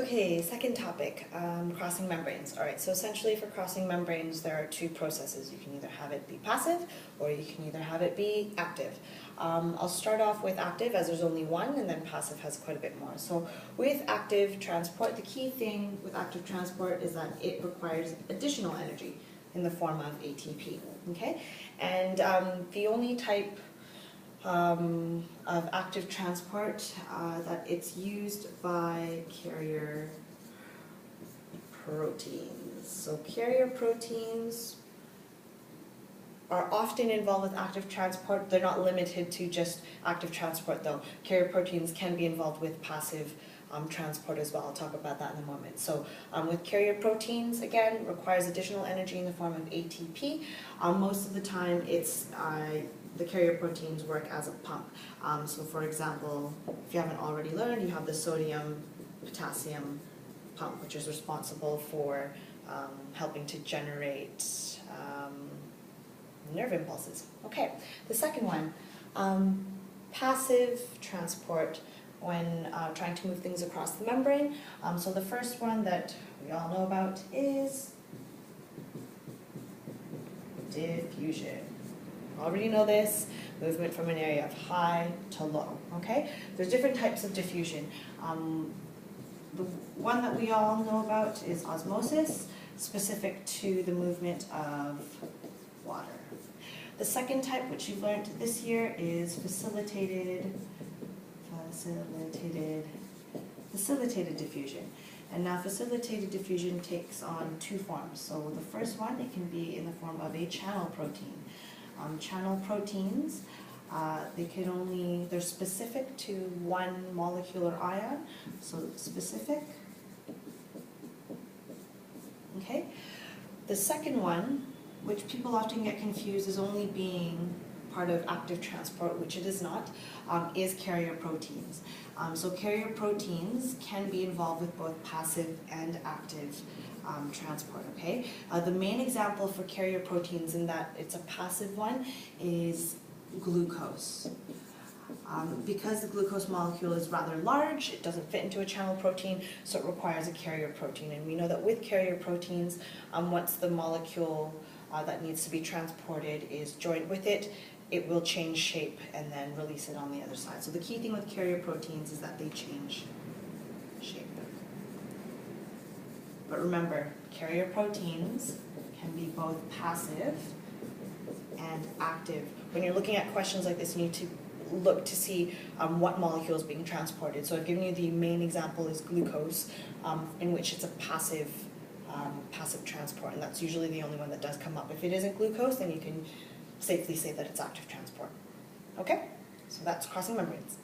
Okay, second topic, crossing membranes. All right, so essentially for crossing membranes, there are two processes. You can either have it be passive or you can either have it be active. I'll start off with active as there's only one, and then passive has quite a bit more. So with active transport, the key thing with active transport is that it requires additional energy in the form of ATP, okay? And the only type of active transport that it's used by carrier proteins. So carrier proteins are often involved with active transport. They're not limited to just active transport though. Carrier proteins can be involved with passive transport as well. I'll talk about that in a moment. So with carrier proteins, again, requires additional energy in the form of ATP. Most of the time it's the carrier proteins work as a pump. So for example, if you haven't already learned, you have the sodium-potassium pump, which is responsible for helping to generate nerve impulses. Okay, the second one, passive transport when trying to move things across the membrane. So the first one that we all know about is diffusion. Already know this, movement from an area of high to low, okay? There's different types of diffusion. The one that we all know about is osmosis, specific to the movement of water. The second type, which you've learned this year, is facilitated diffusion. And now facilitated diffusion takes on two forms. So the first one, it can be in the form of a channel protein. Channel proteins, they're specific to one molecular ion, so specific. Okay. The second one, which people often get confused as only being part of active transport, which it is not, is carrier proteins. So carrier proteins can be involved with both passive and active transport, okay? The main example for carrier proteins in that it's a passive one is glucose. Because the glucose molecule is rather large, it doesn't fit into a channel protein, so it requires a carrier protein. And we know that with carrier proteins, once the molecule that needs to be transported is joined with it, it will change shape and then release it on the other side. So the key thing with carrier proteins is that they change shape. But remember, carrier proteins can be both passive and active. When you're looking at questions like this, you need to look to see what molecule is being transported. So I've given you the main example is glucose, in which it's a passive transport, and that's usually the only one that does come up. If it isn't glucose, then you can safely say that it's active transport. Okay? So that's crossing membranes.